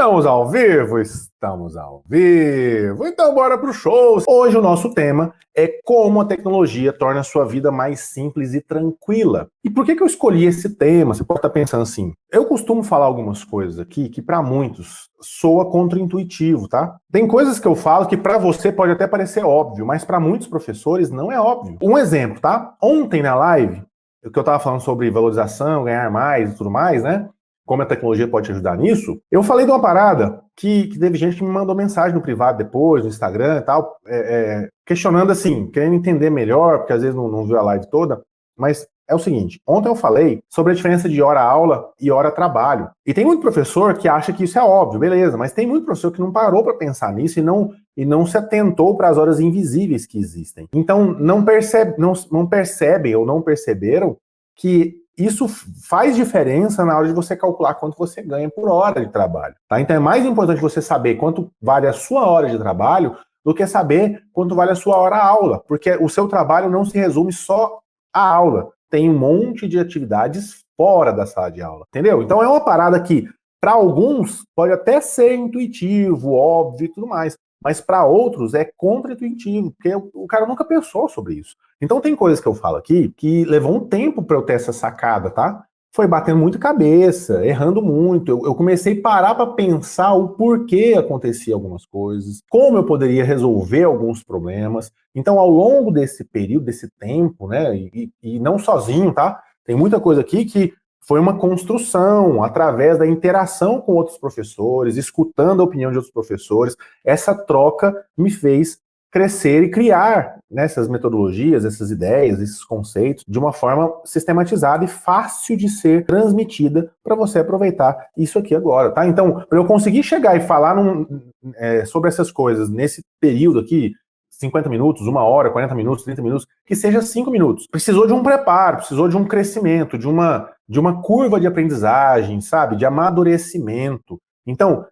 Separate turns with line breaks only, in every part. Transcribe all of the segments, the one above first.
Estamos ao vivo? Estamos ao vivo. Então bora pro show. Hoje o nosso tema é como a tecnologia torna a sua vida mais simples e tranquila. E por que eu escolhi esse tema? Você pode estar pensando assim, eu costumo falar algumas coisas aqui que para muitos soa contraintuitivo, tá? Tem coisas que eu falo que para você pode até parecer óbvio, mas para muitos professores não é óbvio. Um exemplo, tá? Ontem na live, o que eu tava falando sobre valorização, ganhar mais e tudo mais, né? Como a tecnologia pode te ajudar nisso, eu falei de uma parada que teve gente que me mandou mensagem no privado depois, no Instagram e tal, questionando assim, querendo entender melhor, porque às vezes não viu a live toda, mas é o seguinte, ontem eu falei sobre a diferença de hora-aula e hora-trabalho. E tem muito professor que acha que isso é óbvio, beleza, mas tem muito professor que não parou para pensar nisso e não se atentou para as horas invisíveis que existem. Então não percebem ou não perceberam que isso faz diferença na hora de você calcular quanto você ganha por hora de trabalho, tá? Então é mais importante você saber quanto vale a sua hora de trabalho do que saber quanto vale a sua hora-aula, porque o seu trabalho não se resume só à aula, tem um monte de atividades fora da sala de aula, entendeu? Então é uma parada que, para alguns, pode até ser intuitivo, óbvio e tudo mais, mas para outros é contra-intuitivo, porque o cara nunca pensou sobre isso. Então tem coisas que eu falo aqui que levou um tempo para eu ter essa sacada, tá? Foi batendo muito cabeça, errando muito. Eu comecei a parar para pensar o porquê acontecia algumas coisas, como eu poderia resolver alguns problemas. Então, ao longo desse período, desse tempo, né, e não sozinho, tá? Tem muita coisa aqui que foi uma construção através da interação com outros professores, escutando a opinião de outros professores. Essa troca me fez crescer e criar essas metodologias, essas ideias, esses conceitos de uma forma sistematizada e fácil de ser transmitida para você aproveitar isso aqui agora, tá? Então, para eu conseguir chegar e falar sobre essas coisas nesse período aqui, 50 minutos, 1 hora, 40 minutos, 30 minutos, que seja 5 minutos. Precisou de um preparo, precisou de um crescimento, de uma curva de aprendizagem, sabe? De amadurecimento. Então,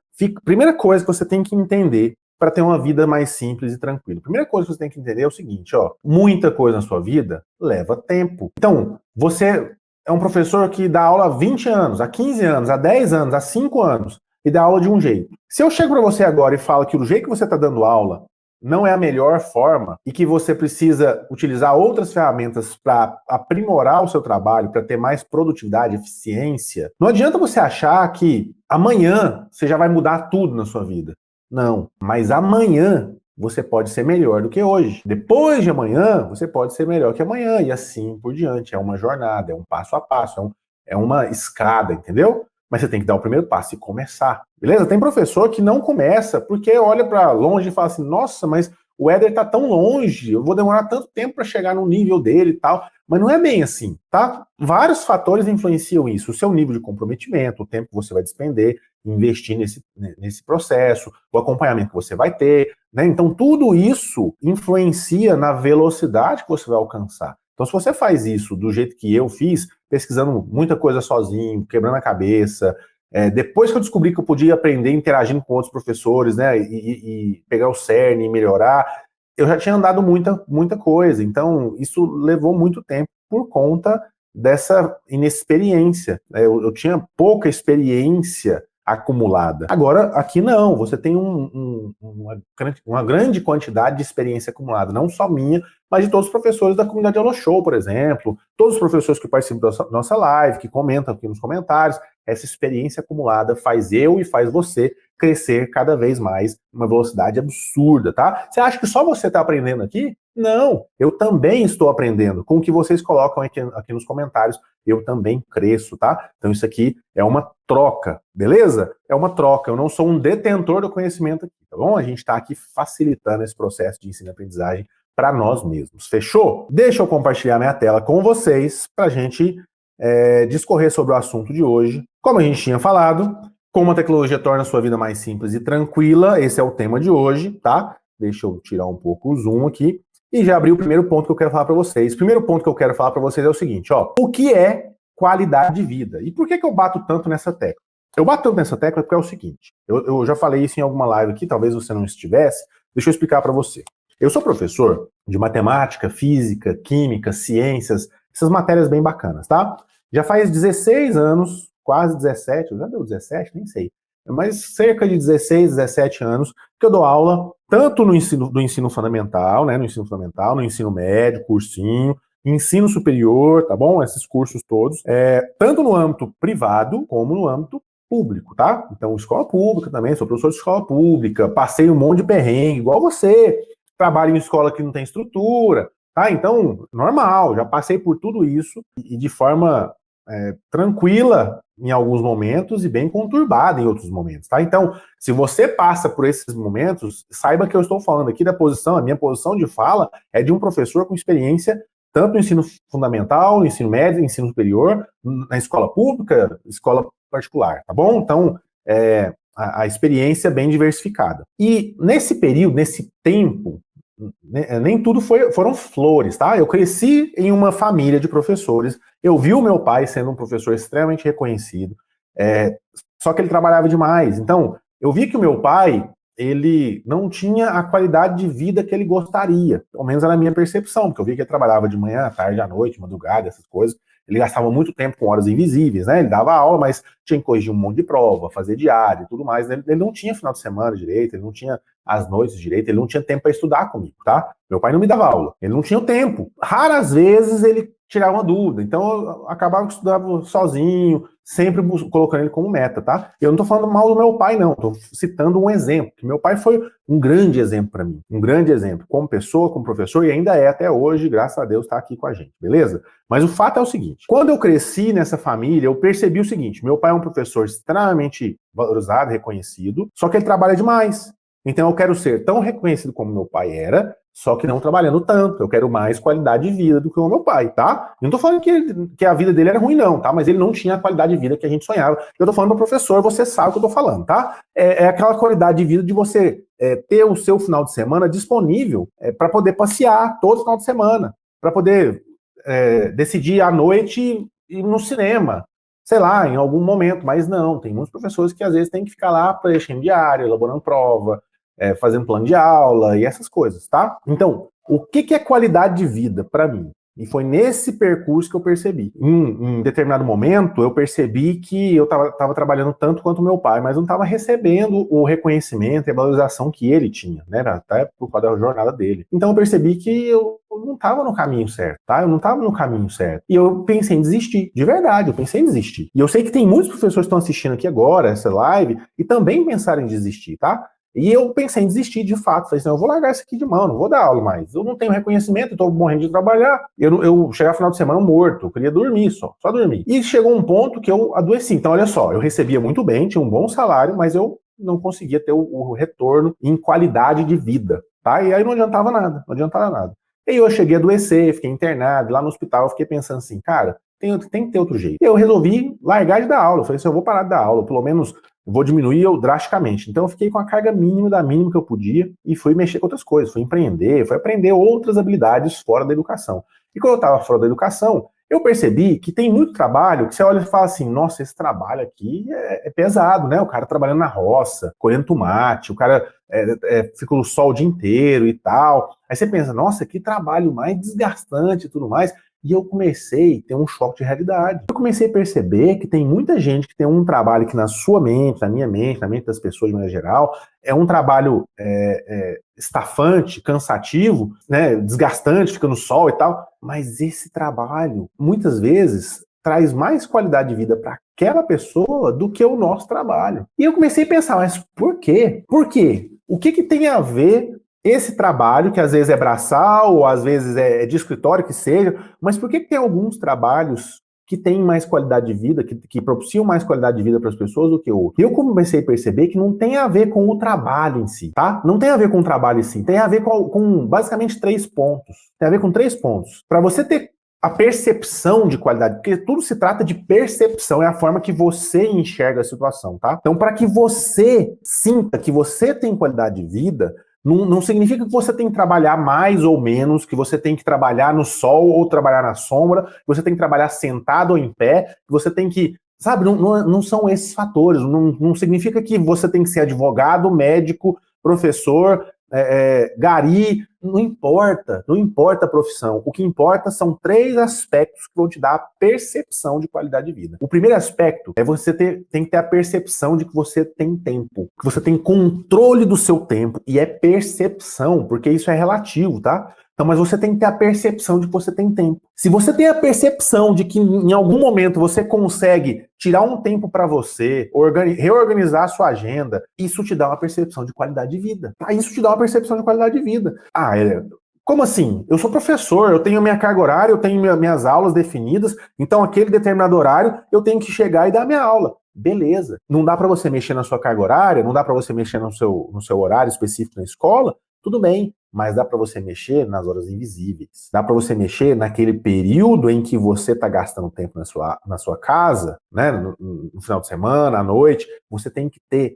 primeira coisa que você tem que entender para ter uma vida mais simples e tranquila. A primeira coisa que você tem que entender é o seguinte, ó, muita coisa na sua vida leva tempo. Então, você é um professor que dá aula há 20 anos, há 15 anos, há 10 anos, há 5 anos, e dá aula de um jeito. Se eu chego para você agora e falo que o jeito que você está dando aula não é a melhor forma e que você precisa utilizar outras ferramentas para aprimorar o seu trabalho, para ter mais produtividade, eficiência, não adianta você achar que amanhã você já vai mudar tudo na sua vida. Não, mas amanhã você pode ser melhor do que hoje. Depois de amanhã, você pode ser melhor que amanhã, e assim por diante. É uma jornada, é um passo a passo, é uma escada, entendeu? Mas você tem que dar o primeiro passo e começar, beleza? Tem professor que não começa porque olha para longe e fala assim, nossa, mas o Éder tá tão longe, eu vou demorar tanto tempo para chegar no nível dele e tal. Mas não é bem assim, tá? Vários fatores influenciam isso. O seu nível de comprometimento, o tempo que você vai despender, investir nesse processo, o acompanhamento que você vai ter, né? Então tudo isso influencia na velocidade que você vai alcançar. Então se você faz isso do jeito que eu fiz, pesquisando muita coisa sozinho, quebrando a cabeça, depois que eu descobri que eu podia aprender interagindo com outros professores, né, e pegar o cerne e melhorar, eu já tinha andado muita coisa. Então isso levou muito tempo por conta dessa inexperiência. Eu tinha pouca experiência acumulada. Agora, aqui não, você tem uma grande quantidade de experiência acumulada, não só minha, mas de todos os professores da comunidade HoloShow, por exemplo, todos os professores que participam da nossa live, que comentam aqui nos comentários. Essa experiência acumulada faz eu e faz você crescer cada vez mais, uma velocidade absurda, tá? Você acha que só você está aprendendo aqui? Não, eu também estou aprendendo. Com o que vocês colocam aqui nos comentários, eu também cresço, tá? Então isso aqui é uma troca, beleza? É uma troca, eu não sou um detentor do conhecimento aqui, tá bom? A gente está aqui facilitando esse processo de ensino e aprendizagem para nós mesmos, fechou? Deixa eu compartilhar minha tela com vocês para a gente discorrer sobre o assunto de hoje. Como a gente tinha falado, como a tecnologia torna a sua vida mais simples e tranquila, esse é o tema de hoje, tá? Deixa eu tirar um pouco o zoom aqui e já abri o primeiro ponto que eu quero falar para vocês. O primeiro ponto que eu quero falar para vocês é o seguinte, ó, o que é qualidade de vida? E por que eu bato tanto nessa tecla? Eu bato tanto nessa tecla porque é o seguinte, eu já falei isso em alguma live aqui, talvez você não estivesse, deixa eu explicar para você. Eu sou professor de matemática, física, química, ciências, essas matérias bem bacanas, tá? Já faz 16 anos, quase 17, já deu 17, nem sei. mas cerca de 16, 17 anos que eu dou aula tanto no ensino fundamental, né, no ensino médio, cursinho, ensino superior, tá bom? Esses cursos todos, tanto no âmbito privado como no âmbito público, tá? Então, escola pública também, sou professor de escola pública, passei um monte de perrengue, igual você, trabalho em escola que não tem estrutura, tá? Então, normal, já passei por tudo isso e de forma tranquila em alguns momentos e bem conturbada em outros momentos, tá? Então, se você passa por esses momentos, saiba que eu estou falando aqui a minha posição de fala é de um professor com experiência tanto no ensino fundamental, no ensino médio, no ensino superior, na escola pública, escola particular, tá bom? Então, a experiência é bem diversificada. E nesse período, nesse tempo, nem tudo foram flores, tá? Eu cresci em uma família de professores, eu vi o meu pai sendo um professor extremamente reconhecido, só que ele trabalhava demais. Então, eu vi que o meu pai, ele não tinha a qualidade de vida que ele gostaria, pelo menos era a minha percepção, porque eu vi que ele trabalhava de manhã, à tarde, à noite, madrugada, essas coisas. Ele gastava muito tempo com horas invisíveis, né? Ele dava aula, mas tinha que corrigir um monte de prova, fazer diário e tudo mais. Ele não tinha final de semana direito, ele não tinha as noites direito, ele não tinha tempo para estudar comigo, tá? Meu pai não me dava aula, ele não tinha o tempo. Raras vezes ele tirava uma dúvida, então eu acabava que estudava sozinho, sempre colocando ele como meta, tá? Eu não tô falando mal do meu pai, não, tô citando um exemplo, que meu pai foi um grande exemplo para mim, um grande exemplo, como pessoa, como professor, e ainda é até hoje, graças a Deus, tá aqui com a gente, beleza? Mas o fato é o seguinte, quando eu cresci nessa família, eu percebi o seguinte, meu pai é um professor extremamente valorizado, reconhecido, só que ele trabalha demais. Então eu quero ser tão reconhecido como meu pai era, só que não trabalhando tanto. Eu quero mais qualidade de vida do que o meu pai, tá? Eu não tô falando que a vida dele era ruim, não, tá? Mas ele não tinha a qualidade de vida que a gente sonhava. Eu tô falando para professor, você sabe o que eu tô falando, tá? É aquela qualidade de vida de você ter o seu final de semana disponível para poder passear todo final de semana, para poder decidir à noite ir no cinema, sei lá, em algum momento. Mas não, tem muitos professores que às vezes têm que ficar lá preenchendo diário, elaborando prova, fazendo plano de aula e essas coisas, tá? Então, o que é qualidade de vida para mim? E foi nesse percurso que eu percebi. Em determinado momento, eu percebi que eu estava trabalhando tanto quanto meu pai, mas não estava recebendo o reconhecimento e a valorização que ele tinha, né? Até por causa da jornada dele. Então eu percebi que eu não estava no caminho certo, tá? Eu não estava no caminho certo. E eu pensei em desistir, de verdade, eu pensei em desistir. E eu sei que tem muitos professores que estão assistindo aqui agora, essa live, e também pensaram em desistir, tá? E eu pensei em desistir de fato. Falei assim, eu vou largar isso aqui de mão, não vou dar aula mais. Eu não tenho reconhecimento, eu tô morrendo de trabalhar. Eu chegava no final de semana morto, eu queria dormir só dormir. E chegou um ponto que eu adoeci. Então, olha só, eu recebia muito bem, tinha um bom salário, mas eu não conseguia ter o retorno em qualidade de vida, tá? E aí não adiantava nada, não adiantava nada. E aí eu cheguei a adoecer, fiquei internado, lá no hospital eu fiquei pensando assim, cara, tem que ter outro jeito. E eu resolvi largar de dar aula. Eu falei assim, eu vou parar de dar aula, pelo menos vou diminuir drasticamente. Então eu fiquei com a carga mínima da mínima que eu podia e fui mexer com outras coisas, fui empreender, fui aprender outras habilidades fora da educação. E quando eu estava fora da educação, eu percebi que tem muito trabalho que você olha e fala assim, nossa, esse trabalho aqui é pesado, né? O cara trabalhando na roça, colhendo tomate, o cara fica no sol o dia inteiro e tal. Aí você pensa, nossa, que trabalho mais desgastante e tudo mais. E eu comecei a ter um choque de realidade. Eu comecei a perceber que tem muita gente que tem um trabalho que na sua mente, na mente das pessoas de maneira geral, é um trabalho estafante, cansativo, né, desgastante, fica no sol e tal. Mas esse trabalho, muitas vezes, traz mais qualidade de vida para aquela pessoa do que o nosso trabalho. E eu comecei a pensar, mas por quê? Por quê? O que tem a ver esse trabalho, que às vezes é braçal, ou às vezes é de escritório, que seja, mas por que tem alguns trabalhos que têm mais qualidade de vida, que propiciam mais qualidade de vida para as pessoas do que outros? Eu comecei a perceber que não tem a ver com o trabalho em si, tá? Não tem a ver com o trabalho em si, tem a ver com basicamente 3 pontos. Tem a ver com 3 pontos. Para você ter a percepção de qualidade, porque tudo se trata de percepção, é a forma que você enxerga a situação, tá? Então, para que você sinta que você tem qualidade de vida, não significa que você tem que trabalhar mais ou menos, que você tem que trabalhar no sol ou trabalhar na sombra, que você tem que trabalhar sentado ou em pé, que você tem que... Sabe, não são esses fatores. Não significa que você tem que ser advogado, médico, professor, gari, não importa a profissão. O que importa são 3 aspectos que vão te dar a percepção de qualidade de vida. O primeiro aspecto é você tem que ter a percepção de que você tem tempo, que você tem controle do seu tempo, e é percepção, porque isso é relativo, tá? Então, mas você tem que ter a percepção de que você tem tempo. Se você tem a percepção de que em algum momento você consegue tirar um tempo para você, reorganizar a sua agenda, isso te dá uma percepção de qualidade de vida. Isso te dá uma percepção de qualidade de vida. Como assim? Eu sou professor, eu tenho minha carga horária, eu tenho minhas aulas definidas, então aquele determinado horário eu tenho que chegar e dar minha aula. Beleza. Não dá para você mexer na sua carga horária, não dá para você mexer no seu horário específico na escola, tudo bem, mas dá para você mexer nas horas invisíveis. Dá para você mexer naquele período em que você está gastando tempo na sua casa, né, no final de semana, à noite. Você tem que ter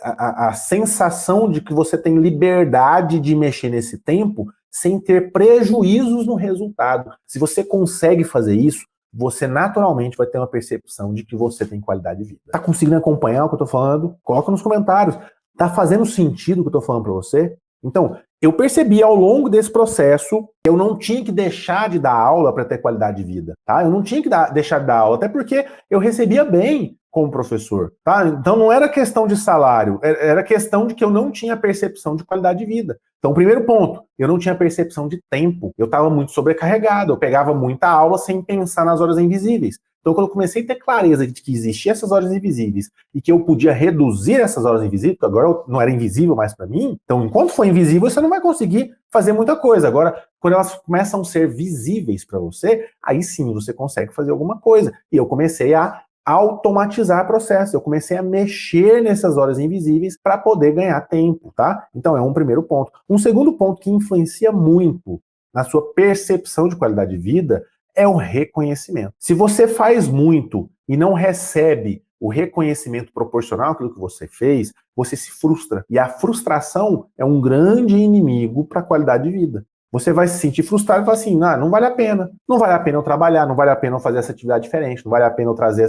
a sensação de que você tem liberdade de mexer nesse tempo sem ter prejuízos no resultado. Se você consegue fazer isso, você naturalmente vai ter uma percepção de que você tem qualidade de vida. Tá conseguindo acompanhar o que eu tô falando? Coloca nos comentários. Tá fazendo sentido o que eu tô falando para você? Então, eu percebi ao longo desse processo que eu não tinha que deixar de dar aula para ter qualidade de vida, tá? Eu não tinha que deixar de dar aula, até porque eu recebia bem como professor, tá? Então não era questão de salário, era questão de que eu não tinha percepção de qualidade de vida. Então, primeiro ponto, eu não tinha percepção de tempo, eu estava muito sobrecarregado, eu pegava muita aula sem pensar nas horas invisíveis. Então, quando eu comecei a ter clareza de que existiam essas horas invisíveis e que eu podia reduzir essas horas invisíveis, porque agora não era invisível mais para mim, então, enquanto for invisível, você não vai conseguir fazer muita coisa. Agora, quando elas começam a ser visíveis para você, aí sim você consegue fazer alguma coisa. E eu comecei a automatizar o processo, eu comecei a mexer nessas horas invisíveis para poder ganhar tempo, tá? Então, é um primeiro ponto. Um segundo ponto que influencia muito na sua percepção de qualidade de vida é o reconhecimento. Se você faz muito e não recebe o reconhecimento proporcional àquilo que você fez, você se frustra. E a frustração é um grande inimigo para a qualidade de vida. Você vai se sentir frustrado e falar assim, não vale a pena. Não vale a pena eu trabalhar, não vale a pena eu fazer essa atividade diferente, não vale a pena eu trazer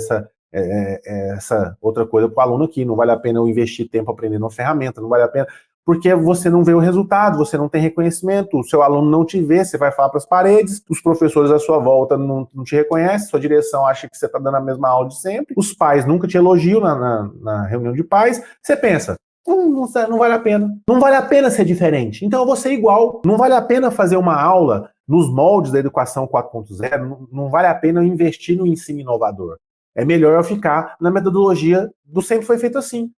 essa outra coisa para o aluno aqui, não vale a pena eu investir tempo aprendendo uma ferramenta, não vale a pena... Porque você não vê o resultado, você não tem reconhecimento, o seu aluno não te vê, você vai falar para as paredes, os professores à sua volta não te reconhecem, sua direção acha que você está dando a mesma aula de sempre, os pais nunca te elogiam na reunião de pais, você pensa, não vale a pena. Não vale a pena ser diferente. Então eu vou ser igual. Não vale a pena fazer uma aula nos moldes da educação 4.0, não vale a pena eu investir no ensino inovador. É melhor eu ficar na metodologia do sempre foi feito assim.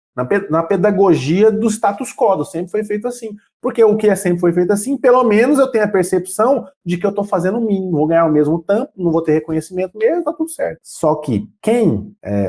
Na pedagogia do status quo, do sempre foi feito assim. Porque o que sempre foi feito assim, pelo menos eu tenho a percepção de que eu estou fazendo o mínimo, vou ganhar o mesmo tanto, não vou ter reconhecimento mesmo, tá tudo certo. Só que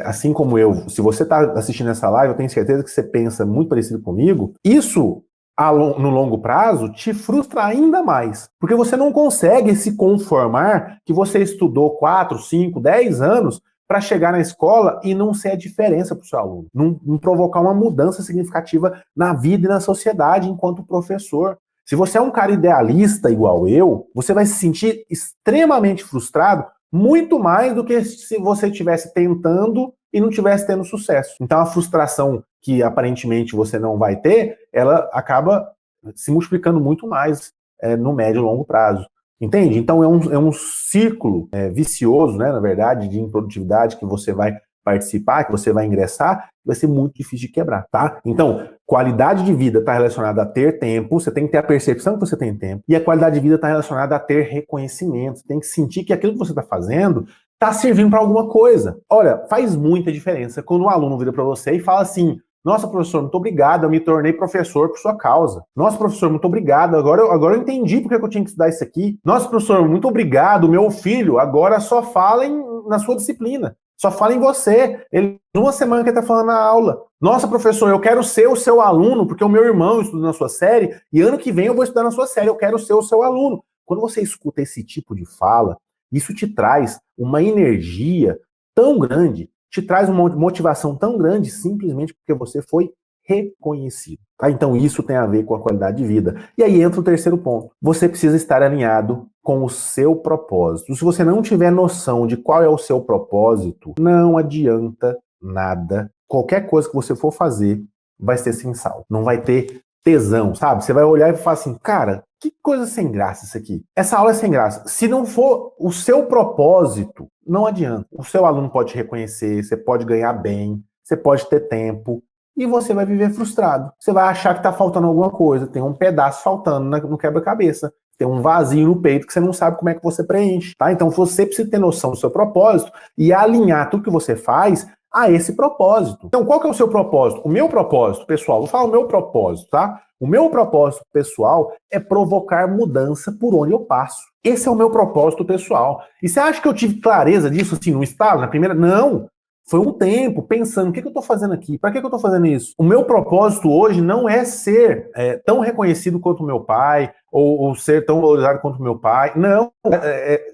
assim como eu, se você está assistindo essa live, eu tenho certeza que você pensa muito parecido comigo, isso no longo prazo te frustra ainda mais. Porque você não consegue se conformar que você estudou 4, 5, 10 anos para chegar na escola e não ser a diferença para o seu aluno, não provocar uma mudança significativa na vida e na sociedade enquanto professor. Se você é um cara idealista igual eu, você vai se sentir extremamente frustrado, muito mais do que se você estivesse tentando e não estivesse tendo sucesso. Então a frustração que aparentemente você não vai ter, ela acaba se multiplicando muito mais no médio e longo prazo. Entende? Então é um círculo vicioso, né, na verdade, de improdutividade que você vai participar, que você vai ingressar, vai ser muito difícil de quebrar, tá? Então, qualidade de vida está relacionada a ter tempo, você tem que ter a percepção que você tem tempo, e a qualidade de vida está relacionada a ter reconhecimento, você tem que sentir que aquilo que você está fazendo está servindo para alguma coisa. Olha, faz muita diferença quando um aluno vira para você e fala assim, nossa, professor, muito obrigado, eu me tornei professor por sua causa. Nossa, professor, muito obrigado, agora eu entendi porque eu tinha que estudar isso aqui. Nossa, professor, muito obrigado, meu filho agora só fala na sua disciplina, só fala em você. Ele, numa semana que ele está falando na aula. Nossa, professor, eu quero ser o seu aluno, porque o meu irmão estuda na sua série, e ano que vem eu vou estudar na sua série, eu quero ser o seu aluno. Quando você escuta esse tipo de fala, isso te traz uma energia tão grande, te traz uma motivação tão grande simplesmente porque você foi reconhecido. Tá? Então isso tem a ver com a qualidade de vida. E aí entra o terceiro ponto. Você precisa estar alinhado com o seu propósito. Se você não tiver noção de qual é o seu propósito, não adianta nada. Qualquer coisa que você for fazer vai ser sem sal. Não vai ter tesão, sabe? Você vai olhar e falar assim, cara, que coisa sem graça isso aqui. Essa aula é sem graça. Se não for o seu propósito, não adianta. O seu aluno pode reconhecer, você pode ganhar bem, você pode ter tempo, e você vai viver frustrado. Você vai achar que tá faltando alguma coisa, tem um pedaço faltando no quebra-cabeça. Tem um vazio no peito que você não sabe como é que você preenche, tá? Então você precisa ter noção do seu propósito e alinhar tudo que você faz a esse propósito. Então qual que é o seu propósito? O meu propósito, pessoal, vou falar o meu propósito, tá? O meu propósito pessoal é provocar mudança por onde eu passo. Esse é o meu propósito pessoal. E você acha que eu tive clareza disso assim no estalo, na primeira? Não! Foi um tempo pensando, o que eu estou fazendo aqui? Para que eu estou fazendo isso? O meu propósito hoje não é ser tão reconhecido quanto o meu pai, ou ser tão valorizado quanto o meu pai. Não.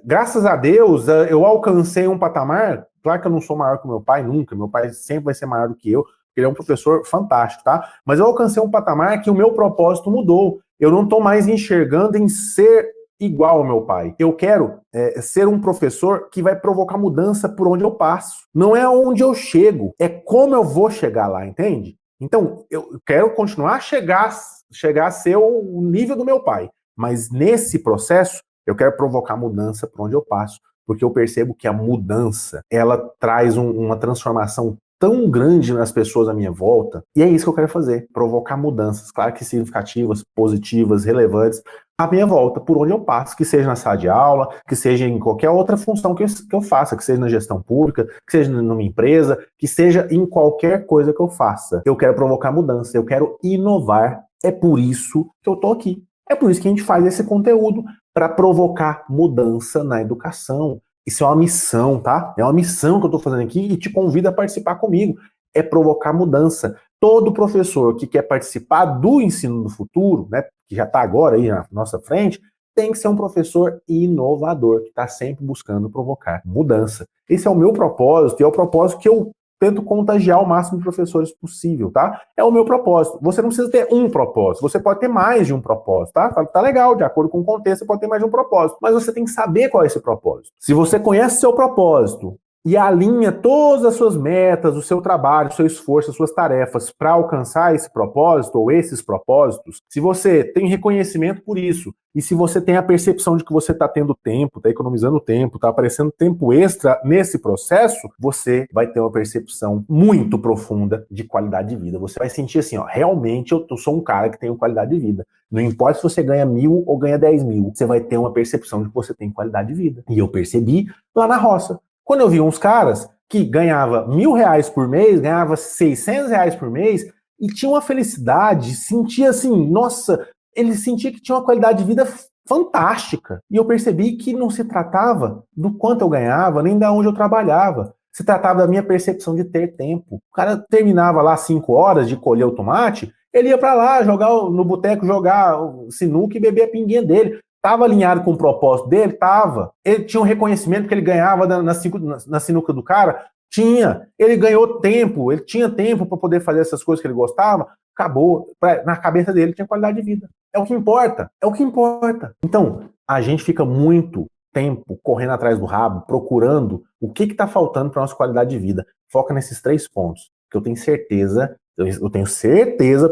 Graças a Deus, eu alcancei um patamar. Claro que eu não sou maior que o meu pai, nunca. Meu pai sempre vai ser maior do que eu. Ele é um professor fantástico, tá? Mas eu alcancei um patamar que o meu propósito mudou. Eu não estou mais enxergando em ser igual ao meu pai. Eu quero ser um professor que vai provocar mudança por onde eu passo. Não é onde eu chego, é como eu vou chegar lá, entende? Então, eu quero continuar a chegar a ser o nível do meu pai. Mas nesse processo, eu quero provocar mudança por onde eu passo. Porque eu percebo que a mudança, ela traz uma transformação tão grande nas pessoas à minha volta, e é isso que eu quero fazer, provocar mudanças, claro que significativas, positivas, relevantes, à minha volta, por onde eu passo, que seja na sala de aula, que seja em qualquer outra função que eu faça, que seja na gestão pública, que seja numa empresa, que seja em qualquer coisa que eu faça. Eu quero provocar mudança, eu quero inovar, é por isso que eu tô aqui. É por isso que a gente faz esse conteúdo, para provocar mudança na educação. Isso é uma missão, tá? É uma missão que eu estou fazendo aqui e te convido a participar comigo. É provocar mudança. Todo professor que quer participar do ensino do futuro, né, que já está agora aí na nossa frente, tem que ser um professor inovador, que está sempre buscando provocar mudança. Esse é o meu propósito e é o propósito que eu tento contagiar o máximo de professores possível, tá? É o meu propósito. Você não precisa ter um propósito, você pode ter mais de um propósito, tá? Tá legal, de acordo com o contexto, você pode ter mais de um propósito, mas você tem que saber qual é esse propósito. Se você conhece seu propósito e alinha todas as suas metas, o seu trabalho, o seu esforço, as suas tarefas para alcançar esse propósito ou esses propósitos, se você tem reconhecimento por isso, e se você tem a percepção de que você está tendo tempo, está economizando tempo, está aparecendo tempo extra nesse processo, você vai ter uma percepção muito profunda de qualidade de vida. Você vai sentir assim, ó, realmente eu sou um cara que tem qualidade de vida. Não importa se você ganha 1.000 ou ganha 10.000, você vai ter uma percepção de que você tem qualidade de vida. E eu percebi lá na roça. Quando eu vi uns caras que ganhava R$1.000 por mês, ganhava R$600 por mês, e tinha uma felicidade, sentia assim, nossa, ele sentia que tinha uma qualidade de vida fantástica. E eu percebi que não se tratava do quanto eu ganhava, nem da onde eu trabalhava. Se tratava da minha percepção de ter tempo. O cara terminava lá 5 horas de colher o tomate, ele ia para lá, jogar no boteco, jogar sinuca e beber a pinguinha dele. Estava alinhado com o propósito dele? Estava. Ele tinha um reconhecimento que ele ganhava na sinuca do cara? Tinha. Ele ganhou tempo, ele tinha tempo para poder fazer essas coisas que ele gostava? Acabou. Na cabeça dele tinha qualidade de vida. É o que importa. É o que importa. Então, a gente fica muito tempo correndo atrás do rabo, procurando o que está faltando para nossa qualidade de vida. Foca nesses 3 pontos, que eu tenho certeza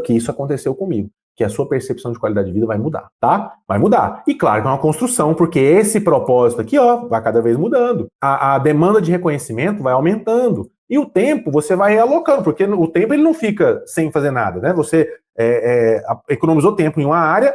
que isso aconteceu comigo, que a sua percepção de qualidade de vida vai mudar, tá? Vai mudar. E claro que é uma construção, porque esse propósito aqui, ó, vai cada vez mudando. A demanda de reconhecimento vai aumentando. E o tempo você vai alocando, porque o tempo ele não fica sem fazer nada, né? Você economizou tempo em uma área,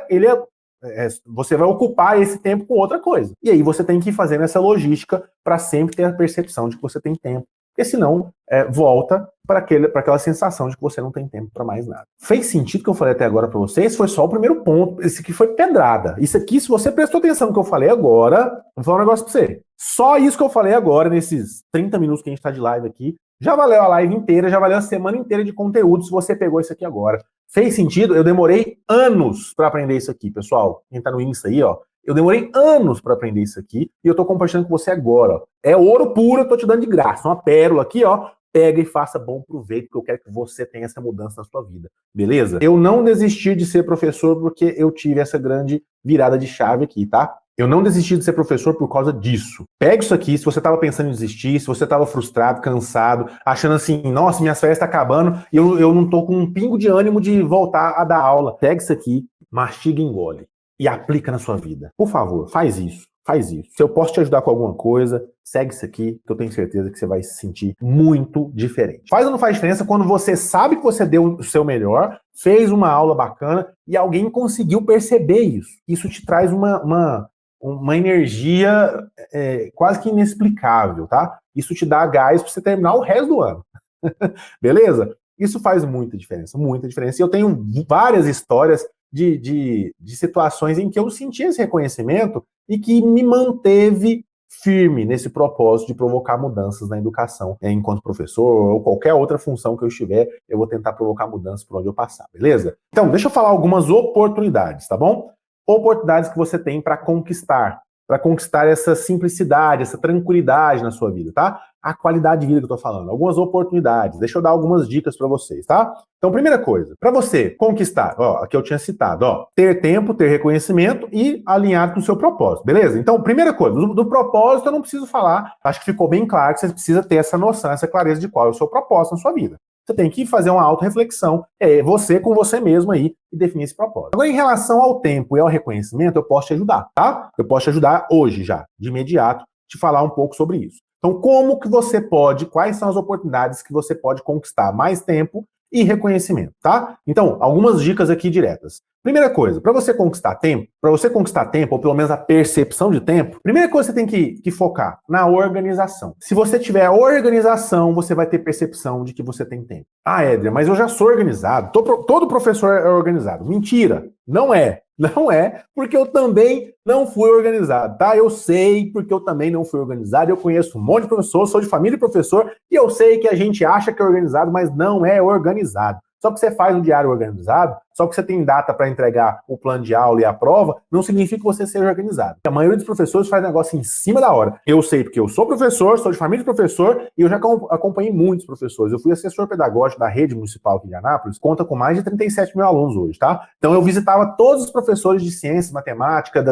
você vai ocupar esse tempo com outra coisa. E aí você tem que ir fazendo essa logística para sempre ter a percepção de que você tem tempo. Porque senão volta para aquela sensação de que você não tem tempo para mais nada. Fez sentido o que eu falei até agora para vocês? Esse foi só o primeiro ponto. Esse aqui foi pedrada. Isso aqui, se você prestou atenção no que eu falei agora, vou falar um negócio para você. Só isso que eu falei agora, nesses 30 minutos que a gente está de live aqui, já valeu a live inteira, já valeu a semana inteira de conteúdo se você pegou isso aqui agora. Fez sentido? Eu demorei anos para aprender isso aqui, pessoal. Quem tá no Insta aí, ó. Eu demorei anos para aprender isso aqui e eu tô compartilhando com você agora, ó. É ouro puro, eu tô te dando de graça. Uma pérola aqui, ó. Pega e faça bom proveito, porque eu quero que você tenha essa mudança na sua vida. Beleza? Eu não desisti de ser professor porque eu tive essa grande virada de chave aqui, tá? Eu não desisti de ser professor por causa disso. Pega isso aqui, se você estava pensando em desistir, se você estava frustrado, cansado, achando assim, nossa, minhas férias estão acabando e eu não estou com um pingo de ânimo de voltar a dar aula. Pega isso aqui, mastiga e engole e aplica na sua vida. Por favor, faz isso. Faz isso. Se eu posso te ajudar com alguma coisa, segue isso aqui, que eu tenho certeza que você vai se sentir muito diferente. Faz ou não faz diferença quando você sabe que você deu o seu melhor, fez uma aula bacana e alguém conseguiu perceber isso. Isso te traz uma energia quase que inexplicável, tá? Isso te dá gás para você terminar o resto do ano. Beleza? Isso faz muita diferença, muita diferença. E eu tenho várias histórias de situações em que eu senti esse reconhecimento e que me manteve firme nesse propósito de provocar mudanças na educação. Enquanto professor ou qualquer outra função que eu estiver, eu vou tentar provocar mudanças por onde eu passar, beleza? Então, deixa eu falar algumas oportunidades, tá bom? Oportunidades que você tem para conquistar essa simplicidade, essa tranquilidade na sua vida, tá? A qualidade de vida que eu tô falando, algumas oportunidades. Deixa eu dar algumas dicas para vocês, tá? Então, primeira coisa, para você conquistar, ó, aqui eu tinha citado, ó, ter tempo, ter reconhecimento e alinhado com o seu propósito, beleza? Então, primeira coisa, do propósito eu não preciso falar, acho que ficou bem claro que você precisa ter essa noção, essa clareza de qual é o seu propósito na sua vida. Você tem que fazer uma autorreflexão, você com você mesmo aí, e definir esse propósito. Agora, em relação ao tempo e ao reconhecimento, eu posso te ajudar, tá? Eu posso te ajudar hoje já, de imediato, te falar um pouco sobre isso. Então, como que você pode, quais são as oportunidades que você pode conquistar mais tempo e reconhecimento, tá? Então, algumas dicas aqui diretas. Primeira coisa, para você conquistar tempo, ou pelo menos a percepção de tempo, primeira coisa que você tem que focar na organização. Se você tiver organização, você vai ter percepção de que você tem tempo. Ah, Édria, mas eu já sou organizado. Todo professor é organizado. Mentira, não é. Não é, porque eu também não fui organizado, tá? Eu sei porque eu também não fui organizado, eu conheço um monte de professor, sou de família de professor, e eu sei que a gente acha que é organizado, mas não é organizado. Só que você faz um diário organizado, só que você tem data para entregar o plano de aula e a prova, não significa que você seja organizado. A maioria dos professores faz negócio em cima da hora. Eu sei porque eu sou professor, sou de família de professor, e eu já acompanhei muitos professores. Eu fui assessor pedagógico da rede municipal aqui de Anápolis, conta com mais de 37 mil alunos hoje, tá? Então eu visitava todos os professores de ciências, matemática,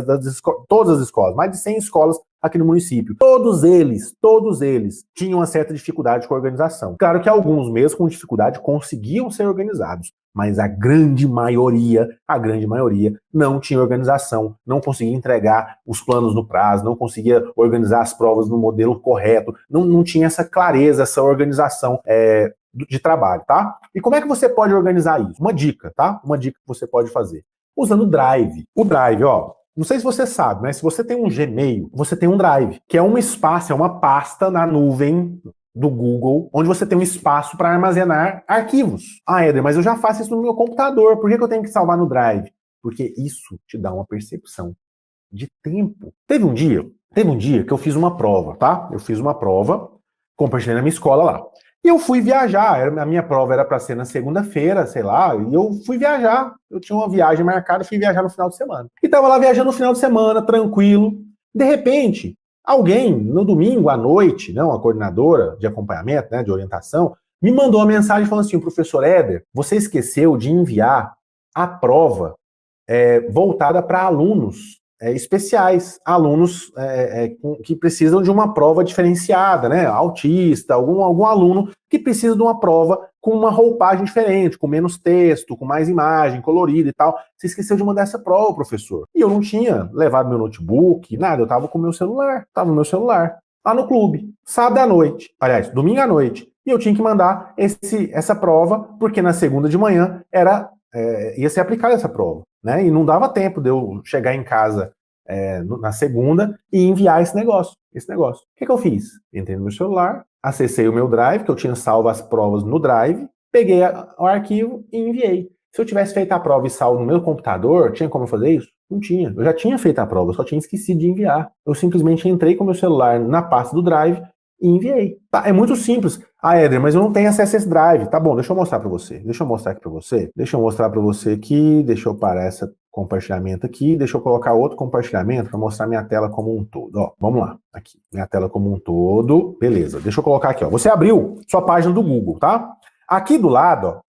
todas as escolas, mais de 100 escolas aqui no município. Todos eles tinham uma certa dificuldade com a organização. Claro que alguns mesmo com dificuldade conseguiam ser organizados, mas a grande maioria não tinha organização, não conseguia entregar os planos no prazo, não conseguia organizar as provas no modelo correto, não tinha essa clareza, essa organização de trabalho, tá? E como é que você pode organizar isso? Uma dica, tá? Uma dica que você pode fazer. Usando o Drive. O Drive, ó, não sei se você sabe, mas se você tem um Gmail, você tem um Drive, que é um espaço, é uma pasta na nuvem do Google, onde você tem um espaço para armazenar arquivos. Ah, Éder, mas eu já faço isso no meu computador, por que eu tenho que salvar no Drive? Porque isso te dá uma percepção de tempo. Teve um dia que eu fiz uma prova, tá? Eu fiz uma prova, compartilhei na minha escola lá. E eu fui viajar, a minha prova era para ser na segunda-feira, sei lá, e eu fui viajar. Eu tinha uma viagem marcada, fui viajar no final de semana. E tava lá viajando no final de semana, tranquilo. De repente, alguém, no domingo à noite, não, a coordenadora de acompanhamento, né, de orientação, me mandou uma mensagem falando assim: professor Éder, você esqueceu de enviar a prova voltada para alunos especiais, alunos que precisam de uma prova diferenciada, né? Autista, algum aluno que precisa de uma prova com uma roupagem diferente, com menos texto, com mais imagem, colorida e tal. Você esqueceu de mandar essa prova, professor. E eu não tinha levado meu notebook, nada, eu tava com o meu celular, lá no clube, sábado à noite, aliás, domingo à noite, e eu tinha que mandar essa prova, porque na segunda de manhã ia ser aplicada essa prova, né? E não dava tempo de eu chegar em casa na segunda e enviar esse negócio. O que eu fiz? Entrei no meu celular, acessei o meu Drive, que eu tinha salvo as provas no Drive, peguei o arquivo e enviei. Se eu tivesse feito a prova e salvo no meu computador, tinha como eu fazer isso? Não tinha. Eu já tinha feito a prova, só tinha esquecido de enviar. Eu simplesmente entrei com o meu celular na pasta do Drive e enviei. Tá, é muito simples. Ah, Éder, mas eu não tenho acesso a esse Drive. Tá bom, deixa eu mostrar pra você. Deixa eu mostrar pra você aqui. Deixa eu parar esse compartilhamento aqui. Deixa eu colocar outro compartilhamento para mostrar minha tela como um todo. Ó, vamos lá. Aqui, minha tela como um todo. Beleza, deixa eu colocar aqui, ó. Você abriu sua página do Google, tá? Aqui do lado,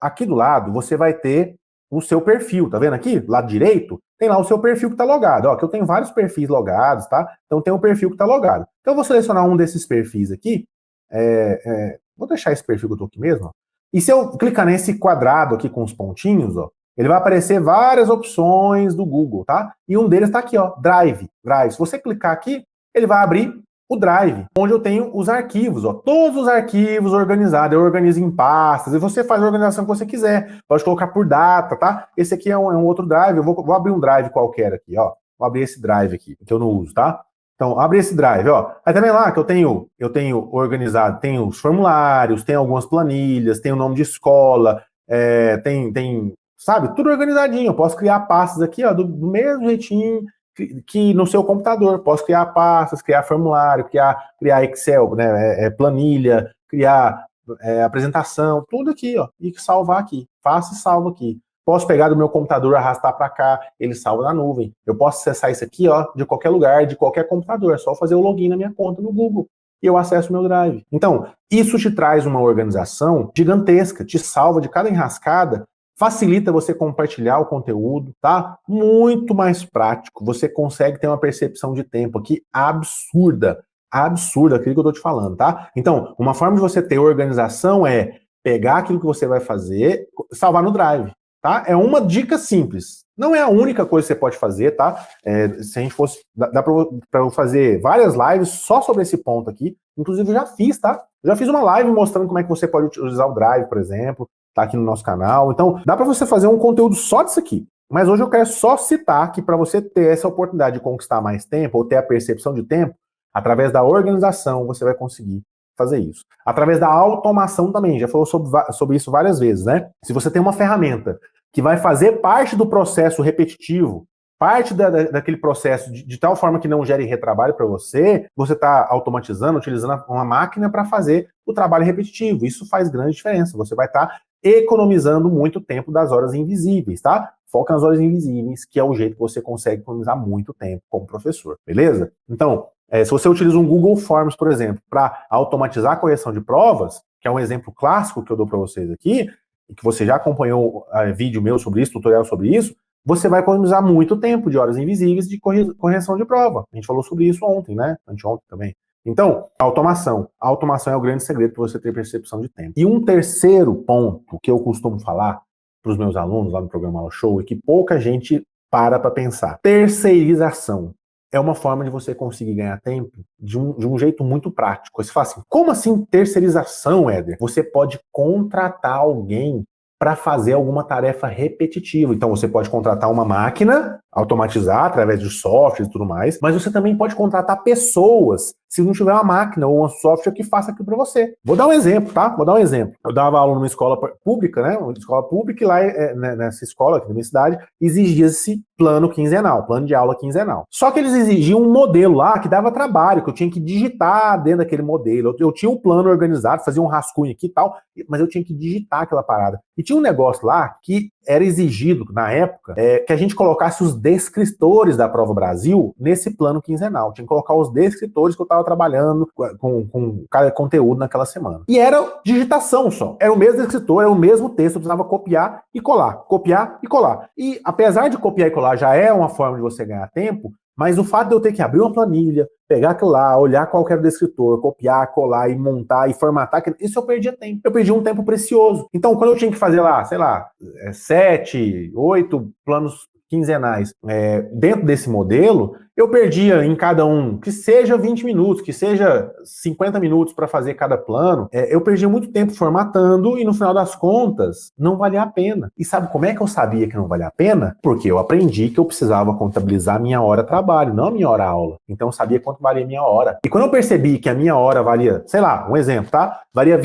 você vai ter o seu perfil, tá vendo aqui? Lado direito, tem lá o seu perfil que tá logado. Ó, que eu tenho vários perfis logados, tá? Então tem um perfil que tá logado. Então eu vou selecionar um desses perfis aqui. Vou deixar esse perfil que eu tô aqui mesmo, ó. E se eu clicar nesse quadrado aqui com os pontinhos, ó, ele vai aparecer várias opções do Google, tá? E um deles tá aqui, ó, Drive. Se você clicar aqui, ele vai abrir o Drive, onde eu tenho os arquivos, ó, todos os arquivos organizados, eu organizo em pastas, e você faz a organização que você quiser, pode colocar por data, tá? Esse aqui é um outro Drive, eu vou abrir um Drive qualquer aqui, ó, vou abrir esse Drive aqui, que eu não uso, tá? Então, abre esse Drive, ó. Aí também lá que eu tenho organizado, tem os formulários, tem algumas planilhas, tem o nome de escola, sabe, tudo organizadinho. Eu posso criar pastas aqui, ó, do mesmo jeitinho que no seu computador. Posso criar pastas, criar formulário, criar Excel, né, planilha, criar apresentação, tudo aqui, ó, e salvar aqui. Faço e salvo aqui. Posso pegar do meu computador, arrastar para cá, ele salva na nuvem. Eu posso acessar isso aqui, ó, de qualquer lugar, de qualquer computador. É só fazer o login na minha conta no Google e eu acesso o meu Drive. Então, isso te traz uma organização gigantesca, te salva de cada enrascada, facilita você compartilhar o conteúdo, tá? Muito mais prático. Você consegue ter uma percepção de tempo aqui absurda. Absurda, aquilo que eu tô te falando, tá? Então, uma forma de você ter organização é pegar aquilo que você vai fazer, salvar no Drive. Tá? É uma dica simples. Não é a única coisa que você pode fazer, tá? Se a gente fosse. Dá pra eu fazer várias lives só sobre esse ponto aqui. Inclusive, eu já fiz, tá? Eu já fiz uma live mostrando como é que você pode utilizar o Drive, por exemplo. Tá aqui no nosso canal. Então, dá para você fazer um conteúdo só disso aqui. Mas hoje eu quero só citar que para você ter essa oportunidade de conquistar mais tempo, ou ter a percepção de tempo, através da organização, você vai conseguir fazer isso. Através da automação também, já falou sobre isso várias vezes, né? Se você tem uma ferramenta que vai fazer parte do processo repetitivo, parte daquele processo de tal forma que não gere retrabalho para você está automatizando, utilizando uma máquina para fazer o trabalho repetitivo. Isso faz grande diferença. Você vai estar economizando muito tempo das horas invisíveis, tá? Foca nas horas invisíveis, que é o jeito que você consegue economizar muito tempo como professor, beleza? Então, se você utiliza um Google Forms, por exemplo, para automatizar a correção de provas, que é um exemplo clássico que eu dou para vocês aqui, e que você já acompanhou vídeo meu sobre isso, tutorial sobre isso, você vai economizar muito tempo de horas invisíveis de correção de prova. A gente falou sobre isso ontem, né? Anteontem também. Então, automação. A automação é o grande segredo para você ter percepção de tempo. E um terceiro ponto que eu costumo falar para os meus alunos lá no programa Aula Show e que pouca gente para pensar. Terceirização. É uma forma de você conseguir ganhar tempo de um jeito muito prático. Você fala assim, como assim terceirização, Éder? Você pode contratar alguém para fazer alguma tarefa repetitiva. Então você pode contratar uma máquina, automatizar através de software e tudo mais, mas você também pode contratar pessoas, se não tiver uma máquina ou um software que faça aquilo para você. Vou dar um exemplo, tá? Vou dar um exemplo. Eu dava aula numa escola pública, né? Uma escola pública, e lá nessa escola, aqui na minha cidade, exigia-se plano quinzenal, plano de aula quinzenal. Só que eles exigiam um modelo lá que dava trabalho, que eu tinha que digitar dentro daquele modelo. Eu tinha um plano organizado, fazia um rascunho aqui e tal, mas eu tinha que digitar aquela parada. E tinha um negócio lá que era exigido, na época, que a gente colocasse os descritores da Prova Brasil nesse plano quinzenal. Tinha que colocar os descritores que eu estava trabalhando com cada conteúdo naquela semana. E era digitação só. Era o mesmo descritor, era o mesmo texto, eu precisava copiar e colar. Copiar e colar. E apesar de copiar e colar já é uma forma de você ganhar tempo, mas o fato de eu ter que abrir uma planilha, pegar aquilo lá, olhar qual que era o descritor, copiar, colar e montar e formatar, isso eu perdia tempo. Eu perdi um tempo precioso. Então, quando eu tinha que fazer lá, sei lá, 7, 8 planos quinzenais dentro desse modelo, eu perdia em cada um, que seja 20 minutos, que seja 50 minutos para fazer cada plano, eu perdia muito tempo formatando e no final das contas não valia a pena. E sabe como é que eu sabia que não valia a pena? Porque eu aprendi que eu precisava contabilizar a minha hora trabalho, não a minha hora aula. Então eu sabia quanto valia a minha hora. E quando eu percebi que a minha hora valia, sei lá, um exemplo, tá? Valia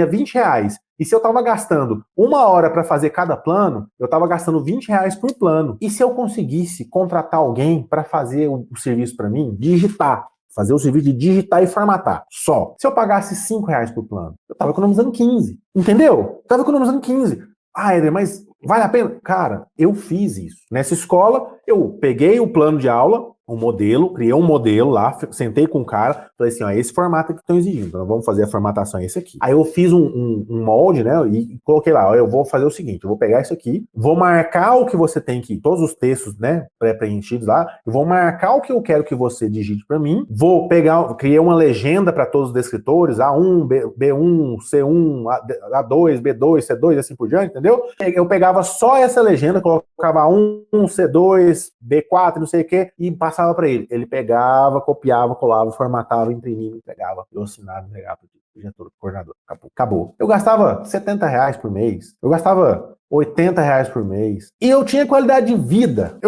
20 reais. E se eu estava gastando 1 hora para fazer cada plano, eu estava gastando 20 reais por plano. E se eu conseguisse contratar alguém para fazer o serviço para mim, digitar, fazer o serviço de digitar e formatar, só. Se eu pagasse 5 reais por plano, eu estava economizando 15. Entendeu? Eu estava economizando 15. Ah, Éder, mas vale a pena? Cara, eu fiz isso. Nessa escola, eu peguei o plano de aula, um modelo, criei um modelo lá, sentei com o cara, falei assim, ó, esse formato que estão exigindo, então vamos fazer a formatação esse aqui. Aí eu fiz um molde, né, e coloquei lá, ó, eu vou fazer o seguinte, eu vou pegar isso aqui, vou marcar o que você tem que, todos os textos, né, pré-preenchidos lá, eu vou marcar o que eu quero que você digite para mim, vou pegar, criei uma legenda para todos os descritores, A1, B1, C1, A2, B2, C2, assim por diante, entendeu? Eu pegava só essa legenda, colocava A1, C2, B4, não sei o que, e passava para ele. Ele pegava, copiava, colava, formatava, imprimia, entregava. Eu assinava, entregava para o diretor, coordenador. Acabou. Eu gastava R$70 por mês. Eu gastava R$80 por mês. E eu tinha qualidade de vida.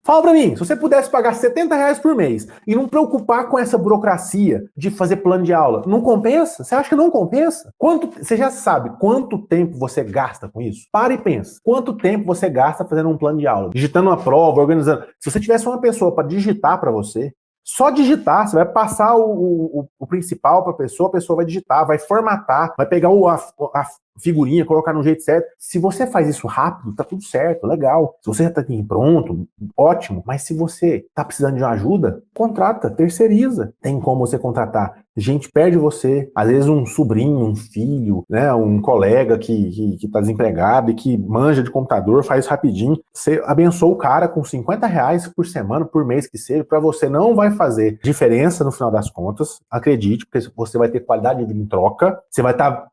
Fala pra mim, se você pudesse pagar R$70 por mês e não preocupar com essa burocracia de fazer plano de aula, não compensa? Você acha que não compensa? Você já sabe quanto tempo você gasta com isso? Para e pensa. Quanto tempo você gasta fazendo um plano de aula? Digitando uma prova, organizando. Se você tivesse uma pessoa para digitar para você, só digitar, você vai passar o principal para a pessoa vai digitar, vai formatar, vai pegar a figurinha, colocar no jeito certo. Se você faz isso rápido, tá tudo certo, legal. Se você já tá aqui pronto, ótimo. Mas se você tá precisando de uma ajuda, contrata, terceiriza. Tem como você contratar gente perto de você, às vezes um sobrinho, um filho, né, um colega que tá desempregado e que manja de computador, faz rapidinho. Você abençoa o cara com R$50 por semana, por mês que seja, para você não vai fazer diferença no final das contas, acredite, porque você vai ter qualidade de vida em troca, você vai estar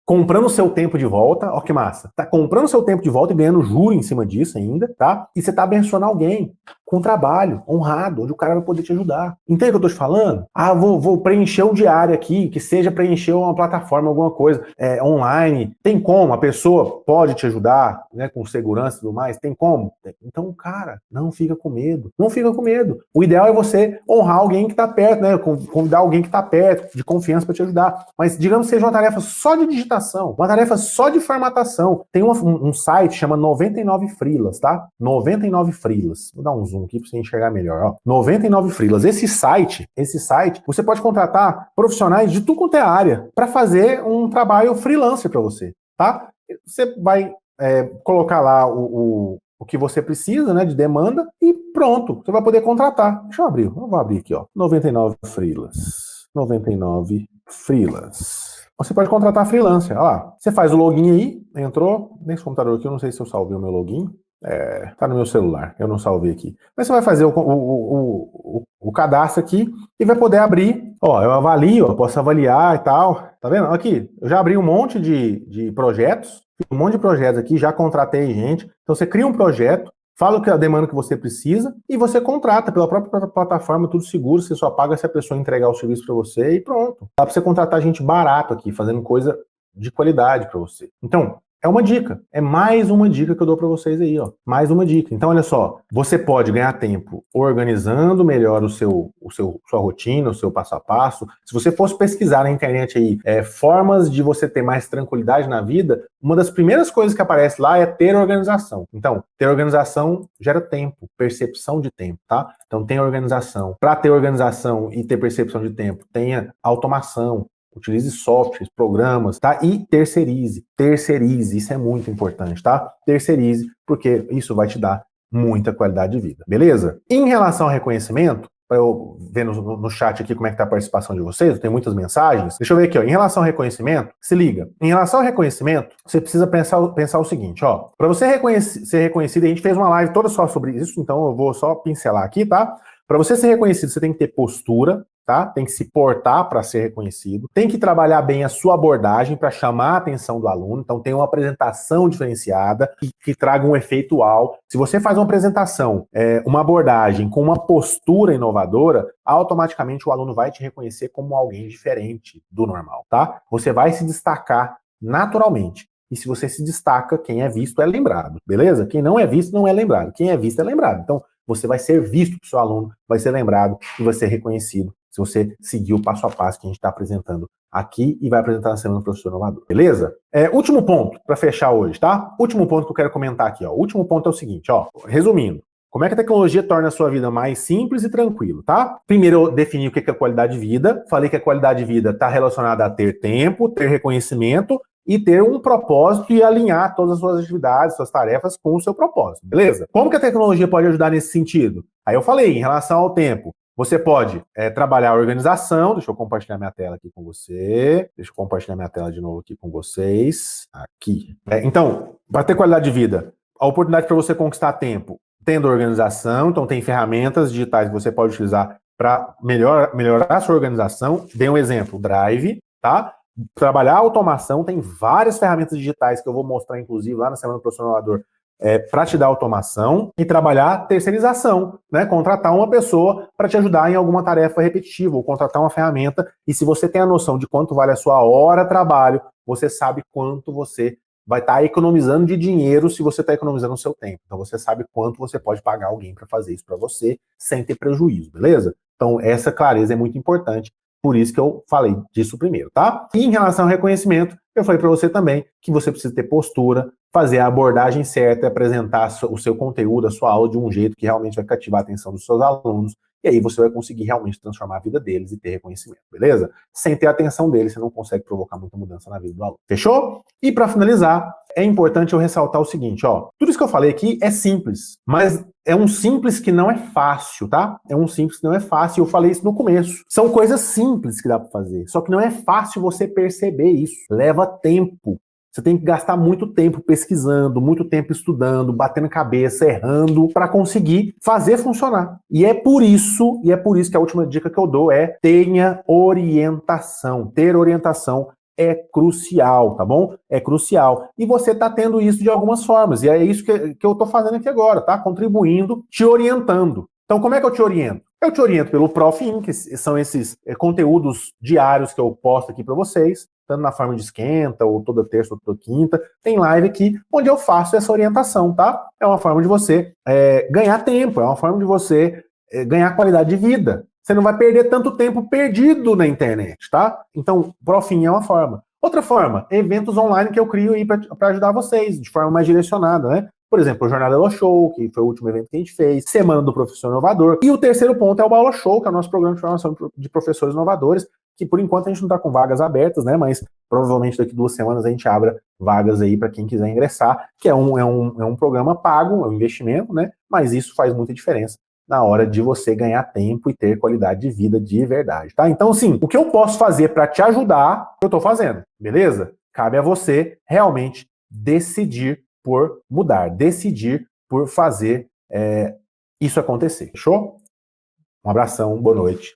comprando o seu tempo de volta, ó que massa, tá comprando o seu tempo de volta e ganhando juro em cima disso ainda, tá? E você tá abençoando alguém com trabalho, honrado, onde o cara vai poder te ajudar. Entende o que eu tô te falando? Ah, vou preencher um diário aqui, que seja preencher uma plataforma, alguma coisa online. Tem como? A pessoa pode te ajudar, né, com segurança e tudo mais? Tem como? Então, cara, não fica com medo. Não fica com medo. O ideal é você honrar alguém que tá perto, né? Convidar alguém que tá perto, de confiança para te ajudar. Mas, digamos que seja uma tarefa só de digitação, uma tarefa só de formatação. Tem um site chama 99 Freelas, tá? 99 Freelas. Vou dar um zoom aqui para você enxergar melhor, ó. 99 Freelas. Esse site, você pode contratar profissionais de tudo quanto é área para fazer um trabalho freelancer para você, tá? Você vai colocar lá o que você precisa, né, de demanda e pronto, você vai poder contratar. Deixa eu abrir, eu vou abrir aqui, ó. 99 Freelas. 99 Freelas. Você pode contratar freelancer. Olha lá, você faz o login aí, entrou nesse computador aqui, eu não sei se eu salvei o meu login. Tá no meu celular, eu não salvei aqui. Mas você vai fazer o cadastro aqui e vai poder abrir. Ó, eu avalio, eu posso avaliar e tal. Tá vendo? Aqui, eu já abri um monte de projetos, um monte de projetos aqui, já contratei gente. Então você cria um projeto, fala a demanda que você precisa e você contrata pela própria plataforma, tudo seguro, você só paga se a pessoa entregar o serviço para você e pronto. Dá para você contratar gente barato aqui, fazendo coisa de qualidade para você. Então, é uma dica, é mais uma dica que eu dou para vocês aí, ó. Mais uma dica. Então, olha só, você pode ganhar tempo organizando melhor sua rotina, o seu passo a passo. Se você fosse pesquisar na internet aí formas de você ter mais tranquilidade na vida, uma das primeiras coisas que aparece lá é ter organização. Então, ter organização gera tempo, percepção de tempo, tá? Então, tem organização. Para ter organização e ter percepção de tempo, tenha automação. Utilize softwares, programas, tá? E terceirize. Terceirize, isso é muito importante, tá? Terceirize, porque isso vai te dar muita qualidade de vida, beleza? Em relação ao reconhecimento, para eu ver no chat aqui como é que tá a participação de vocês, eu tenho muitas mensagens. Deixa eu ver aqui, ó. Em relação ao reconhecimento, se liga. Em relação ao reconhecimento, você precisa pensar o seguinte, ó. Para você ser reconhecido, a gente fez uma live toda só sobre isso, então eu vou só pincelar aqui, tá? Para você ser reconhecido, você tem que ter postura, tá? Tem que se portar para ser reconhecido, tem que trabalhar bem a sua abordagem para chamar a atenção do aluno, então tem uma apresentação diferenciada que traga um efeito uau. Se você faz uma apresentação, uma abordagem com uma postura inovadora, automaticamente o aluno vai te reconhecer como alguém diferente do normal, tá? Você vai se destacar naturalmente. E se você se destaca, quem é visto é lembrado, beleza? Quem não é visto não é lembrado. Quem é visto é lembrado. Então, você vai ser visto pro seu aluno, vai ser lembrado e vai ser reconhecido se você seguir o passo a passo que a gente está apresentando aqui e vai apresentar na Semana do Professor Inovador. Beleza? Último ponto para fechar hoje, tá? Último ponto que eu quero comentar aqui, ó. O último ponto é o seguinte, ó. Resumindo, como é que a tecnologia torna a sua vida mais simples e tranquila, tá? Primeiro eu defini o que é qualidade de vida. Falei que a qualidade de vida está relacionada a ter tempo, ter reconhecimento e ter um propósito e alinhar todas as suas atividades, suas tarefas com o seu propósito, beleza? Como que a tecnologia pode ajudar nesse sentido? Aí eu falei, em relação ao tempo, você pode trabalhar a organização. Deixa eu compartilhar minha tela aqui com você. Deixa eu compartilhar minha tela de novo aqui com vocês. Aqui. Então, para ter qualidade de vida, a oportunidade para você conquistar tempo, tendo organização. Então, tem ferramentas digitais que você pode utilizar para melhorar a sua organização. Dei um exemplo, Drive, tá? Trabalhar a automação, tem várias ferramentas digitais que eu vou mostrar, inclusive, lá na Semana do Profissional Inovador, para te dar automação. E trabalhar terceirização, né? Contratar uma pessoa para te ajudar em alguma tarefa repetitiva, ou contratar uma ferramenta. E se você tem a noção de quanto vale a sua hora de trabalho, você sabe quanto você vai estar economizando de dinheiro se você está economizando o seu tempo. Então você sabe quanto você pode pagar alguém para fazer isso para você sem ter prejuízo, beleza? Então essa clareza é muito importante. Por isso que eu falei disso primeiro, tá? E em relação ao reconhecimento, eu falei para você também que você precisa ter postura, fazer a abordagem certa, apresentar o seu conteúdo, a sua aula de um jeito que realmente vai cativar a atenção dos seus alunos, e aí você vai conseguir realmente transformar a vida deles e ter reconhecimento, beleza? Sem ter a atenção deles, você não consegue provocar muita mudança na vida do aluno. Fechou? E para finalizar, é importante eu ressaltar o seguinte, ó. Tudo isso que eu falei aqui é simples, mas é um simples que não é fácil, tá? É um simples que não é fácil, eu falei isso no começo. São coisas simples que dá para fazer, só que não é fácil você perceber isso. Leva tempo. Você tem que gastar muito tempo pesquisando, muito tempo estudando, batendo cabeça, errando, para conseguir fazer funcionar. E é por isso que a última dica que eu dou é: tenha orientação. Ter orientação é crucial, tá bom? É crucial. E você tá tendo isso de algumas formas. E é isso que eu tô fazendo aqui agora, tá? Contribuindo, te orientando. Então, como é que eu te oriento? Eu te oriento pelo Profin, que são esses conteúdos diários que eu posto aqui para vocês, tanto na forma de esquenta, ou toda terça, ou toda quinta. Tem live aqui, onde eu faço essa orientação, tá? É uma forma de você ganhar tempo, é uma forma de você ganhar qualidade de vida. Você não vai perder tanto tempo perdido na internet, tá? Então, Profin é uma forma. Outra forma, eventos online que eu crio aí para ajudar vocês, de forma mais direcionada, né? Por exemplo, o Jornada Aula Show, que foi o último evento que a gente fez, Semana do Professor Inovador. E o terceiro ponto é o Aula Show, que é o nosso programa de formação de professores inovadores, que por enquanto a gente não está com vagas abertas, né? Mas provavelmente daqui 2 semanas a gente abra vagas aí para quem quiser ingressar, que é um programa pago, é um investimento, né? Mas isso faz muita diferença na hora de você ganhar tempo e ter qualidade de vida de verdade, tá? Então, sim, o que eu posso fazer para te ajudar, eu estou fazendo, beleza? Cabe a você realmente decidir por mudar, decidir por fazer isso acontecer, fechou? Um abração, boa noite.